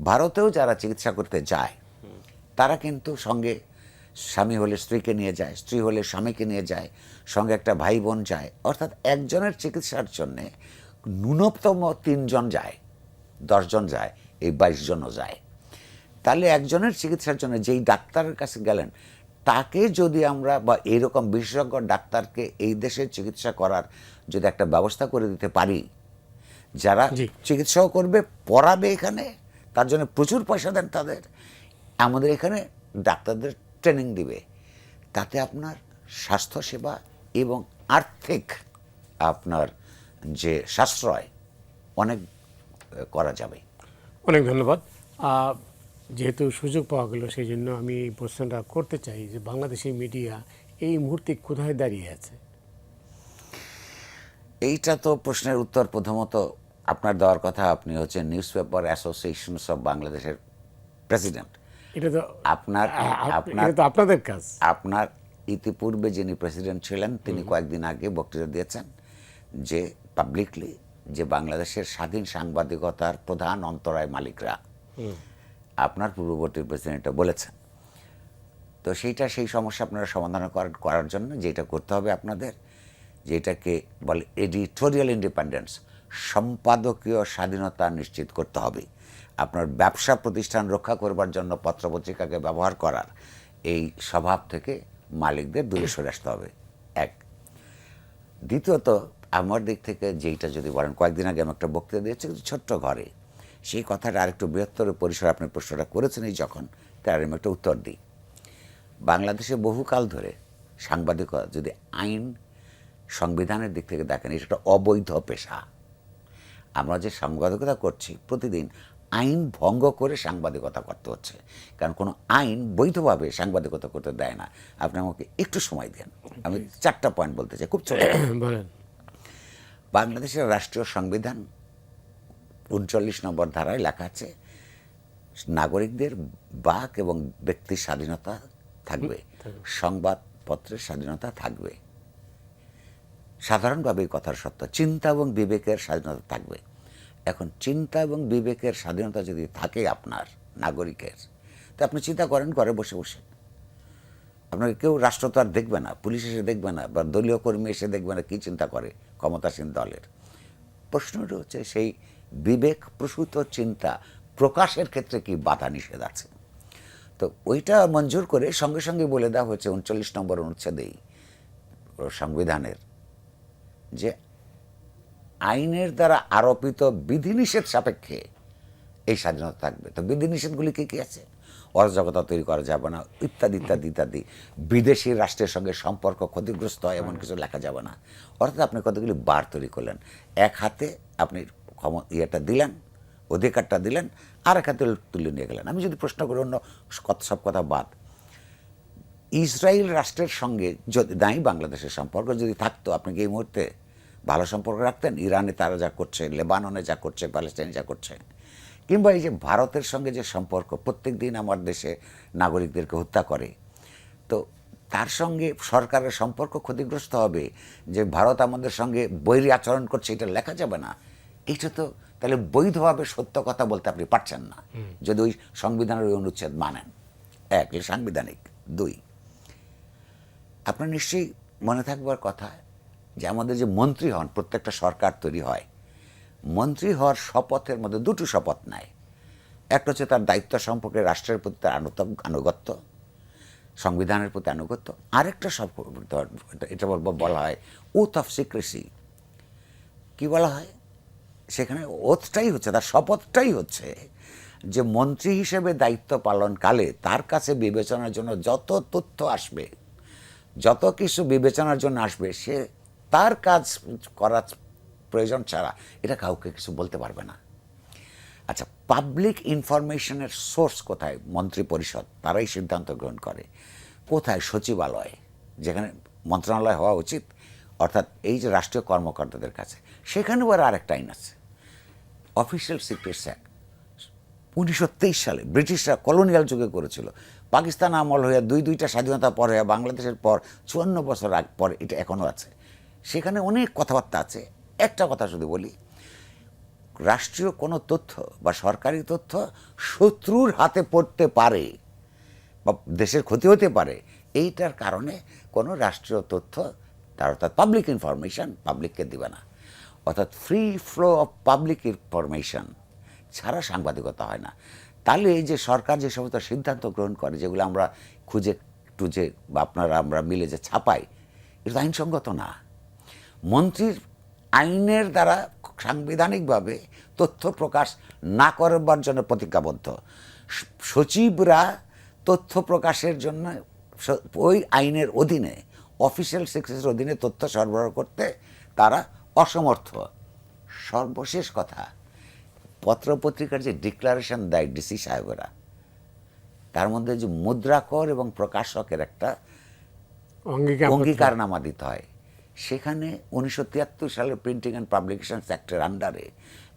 ভারতেও যারা চিকিৎসা করতে যায়, তারা কিন্তু সঙ্গে স্বামী হলে স্ত্রীকে নিয়ে যায়, স্ত্রী হলে স্বামীকে নিয়ে যায়, সঙ্গে একটা ভাই বোন যায়। অর্থাৎ একজনের চিকিৎসার জন্যে ন্যূনতম 3 জন যায়, 10 জন যায়, এই 22 জনও যায়। তাহলে একজনের চিকিৎসার জন্য যেই ডাক্তারের কাছে গেলেন, তাকে যদি আমরা বা এইরকম বিশেষজ্ঞ ডাক্তারকে এই দেশের চিকিৎসা করার যদি একটা ব্যবস্থা করে দিতে পারি, যারা চিকিৎসাও করবে, পড়াবে এখানে, তার জন্য প্রচুর পয়সা দেন তাদের, আমাদের এখানে ডাক্তারদের ট্রেনিং দিবে, তাতে আপনার স্বাস্থ্যসেবা এবং আর্থিক আপনার যে সাশ্রয় অনেক করা যাবে। অনেক ধন্যবাদ। যেহেতু সুযোগ পাওয়া গেল, সেই জন্য আমি এই প্রশ্নটা করতে চাই যে বাংলাদেশি মিডিয়া এই মুহূর্তে কোথায় দাঁড়িয়ে আছে? এইটা তো প্রশ্নের উত্তর প্রথমত আপনার দেওয়ার কথা। আপনি হচ্ছেন নিউজ পেপার অ্যাসোসিয়েশনস অফ বাংলাদেশের প্রেসিডেন্ট। এটা তো আপনাদের কাজ। আপনার ইতিপূর্বে যিনি প্রেসিডেন্ট ছিলেন, তিনি কয়েকদিন আগে বক্তৃতা দিয়েছেন যে পাবলিকলি যে বাংলাদেশের স্বাধীন সাংবাদিকতার প্রধান অন্তরায় মালিকরা, আপনার পূর্ববর্তী প্রেসিডেন্ট বলেছেন। তো সেই সমস্যা আপনারা সমাধান করার জন্য যেটা করতে হবে আপনাদের, যেটাকে বলে এডিটোরিয়াল ইন্ডিপেন্ডেন্স, সম্পাদকীয় স্বাধীনতা নিশ্চিত করতে হবে। আপনার ব্যবসা প্রতিষ্ঠান রক্ষা করবার জন্য পত্রপত্রিকাকে ব্যবহার করার এই স্বভাব থেকে মালিকদের দূরে সরে আসতে হবে, এক। দ্বিতীয়ত, আমার দিক থেকে যেইটা যদি বলেন, কয়েকদিন আগে আমি একটা বক্তৃতা দিয়েছি ছোট্ট ঘরে, সেই কথাটা আরেকটু বৃহত্তর পরিসরে আপনি প্রশ্নটা করেছেন এই যখন, তার আমি একটা উত্তর দিই। বাংলাদেশে বহুকাল ধরে সাংবাদিকতা যদি আইন সংবিধানের দিক থেকে দেখেন, এটা একটা অবৈধ পেশা। আমরা যে সাংবাদিকতা করছি প্রতিদিন আইন ভঙ্গ করে সাংবাদিকতা করতে হচ্ছে, কারণ কোনো আইন বৈধভাবে সাংবাদিকতা করতে দেয় না। আপনি আমাকে একটু সময় দেন, আমি 4টা পয়েন্ট বলতে চাই, খুব ছোট। বলেন। বাংলাদেশের রাষ্ট্রীয় সংবিধান 39 নম্বর ধারায় লেখা আছে, নাগরিকদের বাক এবং ব্যক্তির স্বাধীনতা থাকবে, সংবাদপত্রের স্বাধীনতা থাকবে। সাধারণভাবে এই কথার সত্য, চিন্তা এবং বিবেকের স্বাধীনতা থাকবে। এখন চিন্তা এবং বিবেকের স্বাধীনতা যদি থাকে আপনার নাগরিকের, তো আপনি চিন্তা করেন ঘরে বসে বসে। আপনাকে কেউ রাষ্ট্র তো আর দেখবে না, পুলিশ এসে দেখবে না, বা দলীয় কর্মী এসে দেখবে না কী চিন্তা করে ক্ষমতাসীন দলের। প্রশ্নটা হচ্ছে সেই বিবেক প্রসূত চিন্তা প্রকাশের ক্ষেত্রে কি বাধা নিষেধ আছে। তো ওইটা মঞ্জুর করে সঙ্গে সঙ্গে বলে দেওয়া হয়েছে 39 নম্বর অনুচ্ছেদেই সংবিধানের, যে আইনের দ্বারা আরোপিত বিধিনিষেধ সাপেক্ষে এই স্বাধীনতা থাকবে। তো বিধিনিষেধগুলি কী কী আছে? অরাজকতা তৈরি করা যাবে না, ইত্যাদি ইত্যাদি ইত্যাদি। বিদেশি রাষ্ট্রের সঙ্গে সম্পর্ক ক্ষতিগ্রস্ত হয় এমন কিছু লেখা যাবে না। অর্থাৎ আপনি কতগুলি বার তৈরি করলেন, এক হাতে আপনি ইয়েটা দিলেন, অধিকারটা দিলেন, আর এক হাতে তুলে নিয়ে গেলেন। আমি যদি প্রশ্ন করি, অন্য সব কথা বাদ, ইসরায়েল রাষ্ট্রের সঙ্গে যদি নাই বাংলাদেশের সম্পর্ক যদি থাকতো, আপনি কি এই মুহূর্তে ভালো সম্পর্ক রাখতেন? ইরানে তারা যা করছে, লেবাননে যা করছে, প্যালেস্টাইনে যা করছে, কিংবা এই যে ভারতের সঙ্গে যে সম্পর্ক, প্রত্যেক দিন আমার দেশে নাগরিকদেরকে হত্যা করে, তো তার সঙ্গে সরকারের সম্পর্ক ক্ষতিগ্রস্ত হবে যে ভারত আমাদের সঙ্গে বৈরী আচরণ করছে, এটা লেখা যাবে না। এটা তো তাহলে বৈধভাবে সত্য কথা বলতে আপনি পারছেন না যদি ওই সংবিধানের ওই অনুচ্ছেদ মানেন। এক, সাংবিধানিক। দুই, আপনার নিশ্চয়ই মনে থাকবার কথা যে আমাদের যে মন্ত্রী হন, প্রত্যেকটা সরকার তৈরি হয়, মন্ত্রী হওয়ার শপথের মধ্যে দুটো শপথ নেয়। একটা হচ্ছে তার দায়িত্ব সম্পর্কে রাষ্ট্রের প্রতি তার আনুগত্য, সংবিধানের প্রতি আনুগত্য। আরেকটা শপথ, এটা বলা হয় ওথ অফ সিক্রেসি। কি বলা হয় সেখানে? ওথটাই হচ্ছে, তার শপথটাই হচ্ছে যে মন্ত্রী হিসেবে দায়িত্ব পালনকালে তার কাছে বিবেচনার জন্য যত তথ্য আসবে, যত কিছু বিবেচনার জন্য আসবে, সে তার কাজ করার প্রয়োজন ছাড়া এটা কাউকে কিছু বলতে পারবে না। আচ্ছা, পাবলিক ইনফরমেশনের সোর্স কোথায়? মন্ত্রী পরিষদ, তারাই সিদ্ধান্ত গ্রহণ করে। কোথায়? সচিবালয়, যেখানে মন্ত্রণালয় হওয়া উচিত, অর্থাৎ এই যে রাষ্ট্রীয় কর্মকর্তাদের কাছে। সেখানেও আর একটা আইন আছে, অফিসিয়াল সিক্রেটস অ্যাক্ট, 1923 সালে ব্রিটিশরা কলোনিয়াল যুগে করেছিল। পাকিস্তান আমল হয়ে দুইটা স্বাধীনতা পর হয়ে বাংলাদেশের পর 54 বছর আগ পরে এটা এখনও আছে। সেখানে অনেক কথাবার্তা আছে। একটা কথা শুধু বলি, রাষ্ট্রীয় কোনো তথ্য বা সরকারি তথ্য শত্রুর হাতে পড়তে পারে বা দেশের ক্ষতি হতে পারে, এইটার কারণে কোনো রাষ্ট্রীয় তথ্য, তার অর্থাৎ পাবলিক ইনফরমেশন, পাবলিককে দিবে না। অর্থাৎ free flow of public information ছাড়া সাংবাদিকতা হয় না। তাহলে এই যে সরকার যে সমস্ত সিদ্ধান্ত গ্রহণ করে, যেগুলো আমরা খুঁজে টুজে বা আপনারা আমরা মিলে যে ছাপাই, এটা আইনসঙ্গত না। মন্ত্রীর আইনের দ্বারা সাংবিধানিকভাবে তথ্য প্রকাশ না করবার জন্য প্রতিজ্ঞাবদ্ধ। সচিবরা তথ্য প্রকাশের জন্য ওই আইনের অধীনে, অফিসিয়াল সিক্রেসির অধীনে তথ্য সরবরাহ করতে তারা অসমর্থ। সর্বশেষ কথা, পত্রপত্রিকার যে ডিক্লারেশন দেয় ডিসি সাহেবেরা, তার মধ্যে যে মুদ্রাকর এবং প্রকাশকের একটা অঙ্গীকারনামা দিতে হয়, সেখানে 1973 সালের প্রিন্টিং অ্যান্ড পাবলিকেশনস অ্যাক্টের আন্ডারে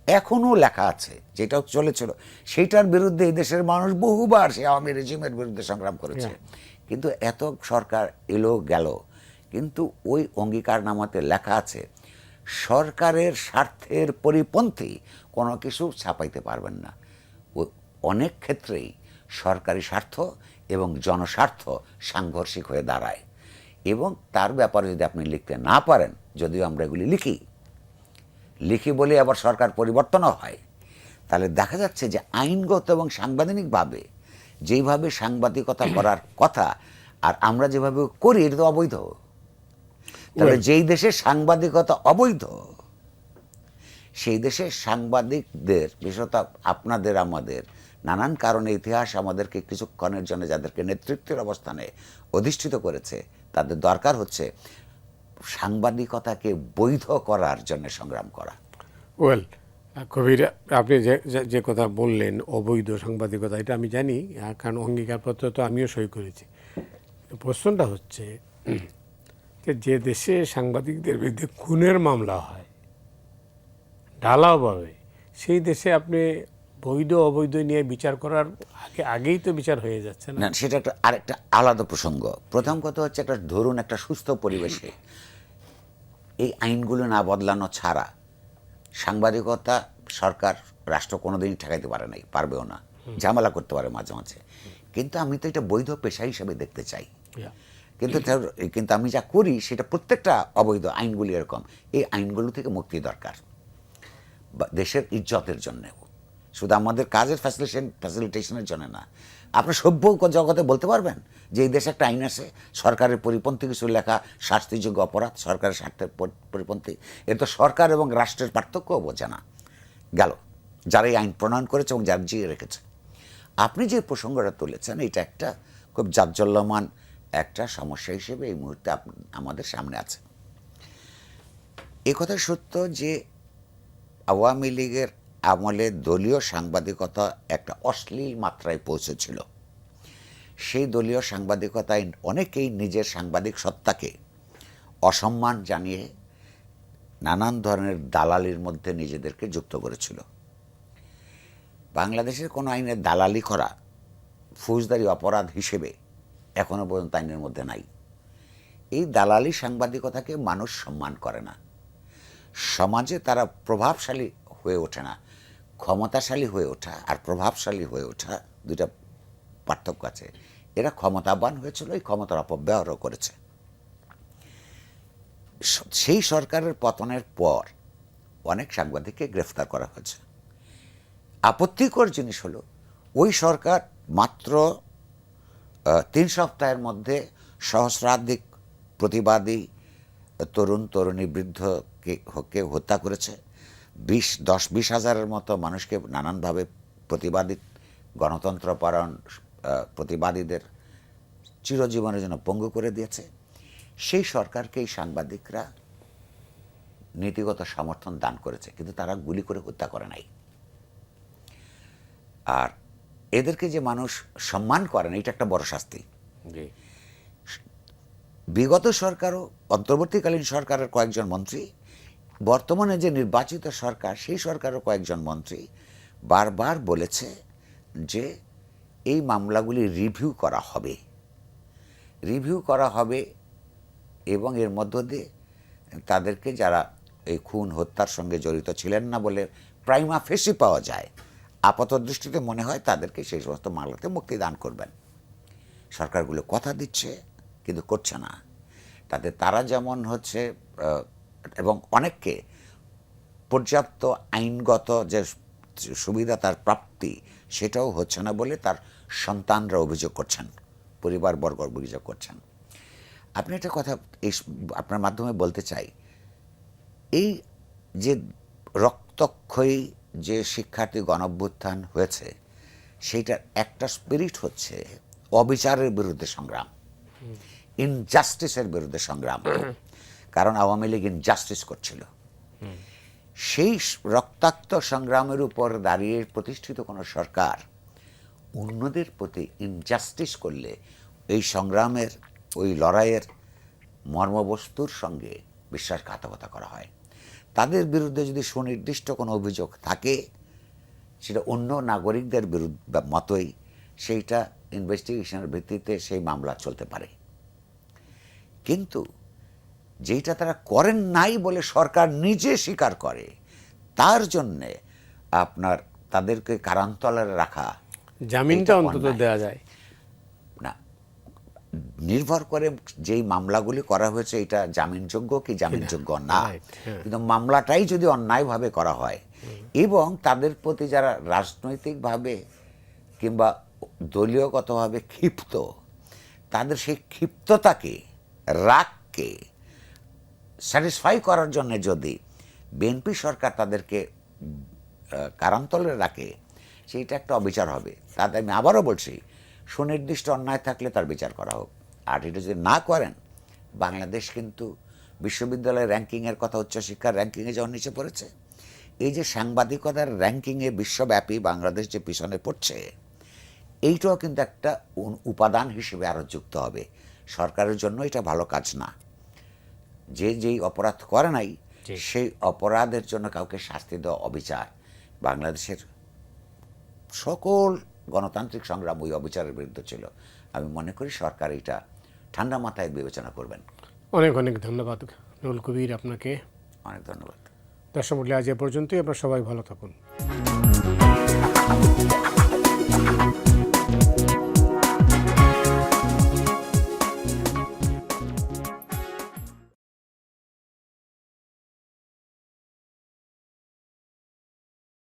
এখনও লেখা আছে, যেটাও চলেছিল, সেইটার বিরুদ্ধে এই দেশের মানুষ বহুবার সে আওয়ামী রেজিমের বিরুদ্ধে সংগ্রাম করেছে। কিন্তু এত সরকার এলো গেল, কিন্তু ওই অঙ্গীকারনামাতে লেখা আছে সরকারের স্বার্থের পরিপন্থী কোনো কিছু ছাপাইতে পারবেন না। অনেক ক্ষেত্রেই সরকারি স্বার্থ এবং জনস্বার্থ সাংঘর্ষিক হয়ে দাঁড়ায়, এবং তার ব্যাপারে যদি আপনি লিখতে না পারেন, যদিও আমরা এগুলি লিখি বলে আবার সরকার পরিবর্তনও হয়, তাহলে দেখা যাচ্ছে যে আইনগত এবং সাংবিধানিকভাবে যেইভাবে সাংবাদিকতা করার কথা আর আমরা যেভাবে করি এটা তো অবৈধ। তাহলে যেই দেশে সাংবাদিকতা অবৈধ, সেই দেশের সাংবাদিকদের, বিশেষত আপনাদের আমাদের নানান কারণে ইতিহাস আমাদেরকে কিছুক্ষণের জন্য যাদেরকে নেতৃত্বের অবস্থানে অধিষ্ঠিত করেছে, তাদের দরকার হচ্ছে সাংবাদিকতাকে বৈধ করার জন্য সংগ্রাম করা। ওয়েল, কবির, আপনি যে কথা বললেন অবৈধ সাংবাদিকতা, এটা আমি জানি, কারণ অঙ্গীকারপত্র তো আমিও সই করেছি। প্রশ্নটা হচ্ছে যে দেশে সাংবাদিকদের বিরুদ্ধে খুনের মামলা হয় ঢালাওভাবে, সেই দেশে আপনি বৈধ অবৈধ নিয়ে বিচার করার আগেই তো বিচার হয়ে যাচ্ছে না? না, সেটা একটা আরেকটা আলাদা প্রসঙ্গ। প্রথম কথা হচ্ছে, একটা ধরুন একটা সুস্থ পরিবেশে এই আইনগুলো না বদলানো ছাড়া সাংবাদিকতা সরকার রাষ্ট্র কোনোদিনই ঠেকাইতে পারে নাই, পারবেও না, ঝামেলা করতে পারে মাঝে মাঝে। কিন্তু আমি তো এটা বৈধ পেশা হিসেবে দেখতে চাই। কিন্তু আমি যা করি সেটা প্রত্যেকটা অবৈধ আইনগুলি এরকম। এই আইনগুলো থেকে মুক্তি দরকার দেশের ইজ্জতের জন্যেও, শুধু আমাদের কাজের ফ্যাসিলিটেশনের জন্য না। আপনি সভ্য জগতে বলতে পারবেন যে এই দেশে একটা আইন আছে, সরকারের পরিপন্থী কিছু লেখা শাস্তিযোগ্য অপরাধ, সরকারের স্বার্থের পরিপন্থী? এর তো সরকার এবং রাষ্ট্রের পার্থক্যও বোঝে না গেল, যারা এই আইন প্রণয়ন করেছে এবং যারা জিয়ে রেখেছে। আপনি যে প্রসঙ্গটা তুলেছেন, এটা একটা খুব জাজ্জল্যমান একটা সমস্যা হিসেবে এই মুহূর্তে আমাদের সামনে আছে। এ কথা সত্য যে আওয়ামী লীগের আমলে দলীয় সাংবাদিকতা একটা অশ্লীল মাত্রায় পৌঁছেছিল। সেই দলীয় সাংবাদিকতায় অনেকেই নিজের সাংবাদিক সত্তাকে অসম্মান জানিয়ে নানান ধরনের দালালির মধ্যে নিজেদেরকে যুক্ত করেছিল। বাংলাদেশের কোনো আইনের দালালি করা ফৌজদারি অপরাধ হিসেবে এখনো পর্যন্ত আইনের মধ্যে নাই। এই দালালি সাংবাদিকতাকে মানুষ সম্মান করে না। সমাজে তারা প্রভাবশালী হয়ে ওঠে না। ক্ষমতাশালী হয়ে ওঠা আর প্রভাবশালী হয়ে ওঠা দুইটা পার্থক্য আছে। এরা ক্ষমতাবান হয়েছিল, এই ক্ষমতার অপব্যবহারও করেছে। সেই সরকারের পতনের পর অনেক সাংবাদিককে গ্রেফতার করা হয়েছে। আপত্তিকর জিনিস হলো, ওই সরকার মাত্র 3 সপ্তাহের মধ্যে সহস্রাধিক প্রতিবাদী তরুণ তরুণী বৃদ্ধকে হত্যা করেছে। 10-20 হাজারের মতো মানুষকে নানানভাবে প্রতিবাদী গণতন্ত্রপরায়ণ প্রতিবাদীদের চিরজীবনের জন্য পঙ্গু করে দিয়েছে। সেই সরকারকে এই সাংবাদিকরা নীতিগত সমর্থন দান করেছে, কিন্তু তারা গুলি করে হত্যা করে নাই। আর এদেরকে যে মানুষ সম্মান করে না, এটা একটা বড় শাস্তি। বিগত সরকারও, অন্তর্বর্তীকালীন সরকারের কয়েকজন মন্ত্রী, বর্তমানে যে নির্বাচিত সরকার সেই সরকারের কয়েকজন মন্ত্রী বারবার বলেছে যে এই মামলাগুলি রিভিউ করা হবে এবং এর মধ্য দিয়ে তাদেরকে, যারা এই খুন হত্যার সঙ্গে জড়িত ছিলেন না বলে প্রাইমা ফেসি পাওয়া যায়, আপাত দৃষ্টিতে মনে হয় তাদেরকে সেই সমস্ত মামলাতে মুক্তি দান করবেন। সরকারগুলো কথা দিচ্ছে কিন্তু করছে না। তাতে তারা যেমন হচ্ছে, এবং অনেককে পর্যাপ্ত আইনগত যে সুবিধা তার প্রাপ্তি সেটাও হচ্ছে না বলে তার সন্তানরা অভিযোগ করছেন, পরিবারবর্গ অভিযোগ করছেন। আপনি একটা কথা আপনার মাধ্যমে বলতে চাই, এই যে রক্তক্ষয়ী যে শিক্ষার্থী গণঅভ্যুত্থান হয়েছে, সেইটার একটা স্পিরিট হচ্ছে অবিচারের বিরুদ্ধে সংগ্রাম, ইনজাস্টিসের বিরুদ্ধে সংগ্রাম। কারণ আওয়ামী লীগ ইনজাস্টিস করছিল। সেই রক্তাক্ত সংগ্রামের উপর দাঁড়িয়ে প্রতিষ্ঠিত কোনো সরকার অন্যদের প্রতি ইনজাস্টিস করলে এই সংগ্রামের, ওই লড়াইয়ের মর্মবস্তুর সঙ্গে বিশ্বাসঘাতকতা করা হয়। তাদের বিরুদ্ধে যদি সুনির্দিষ্ট কোনো অভিযোগ থাকে, সেটা অন্য নাগরিকদের বিরুদ্ধে মতোই সেইটা ইনভেস্টিগেশনের ভিত্তিতে সেই মামলা চলতে পারে। কিন্তু যেটা তারা করেন নাই বলে সরকার নিজে স্বীকার করে, তার জন্যে আপনার তাদেরকে কারান্তলারে রাখা, জামিনটা এটা অন্তত অন্যায়। দেওয়া যায়। না, নির্ভর করে যেই মামলাগুলি করা হয়েছে এটা জামিনযোগ্য কি জামিনযোগ্য না। Right, হ্যাঁ। কিন্তু মামলাটাই যদি অন্যায়ভাবে করা হয় এবং তাদের প্রতি যারা রাজনৈতিকভাবে কিংবা দলীয়গতভাবে ক্ষিপ্ত, তাদের সেই ক্ষিপ্ততাকে, রাগকে স্যাটিসফাই করার জন্য যদি বিএনপি সরকার তাদেরকে কারান্তলে রাখে, সেইটা একটা অবিচার হবে। তাতে আমি আবারও বলছি, সুনির্দিষ্ট অন্যায় থাকলে তার বিচার করা হোক। আর এটা যদি না করেন, বাংলাদেশ কিন্তু বিশ্ববিদ্যালয়ের র্যাঙ্কিংয়ের কথা, উচ্চশিক্ষার র্যাঙ্কিংয়ে যখন নিচে পড়েছে, এই যে সাংবাদিকতার র্যাঙ্কিংয়ে বিশ্বব্যাপী বাংলাদেশ যে পিছনে পড়ছে, এইটাও কিন্তু একটা উপাদান হিসেবে আরও যুক্ত হবে। সরকারের জন্য এটা ভালো কাজ না। যেই অপরাধ করে নাই সেই অপরাধের জন্য কাউকে শাস্তি দেওয়া অবিচার। বাংলাদেশের সকল গণতান্ত্রিক সংগ্রাম ওই অবিচারের বিরুদ্ধে ছিল। আমি মনে করি সরকার এটা ঠান্ডা মাথায় বিবেচনা করবেন। অনেক অনেক ধন্যবাদ নুরুল কবির আপনাকে। অনেক ধন্যবাদ। দর্শক মণ্ডলী, আজ এ পর্যন্তই। আপনারা সবাই ভালো থাকুন।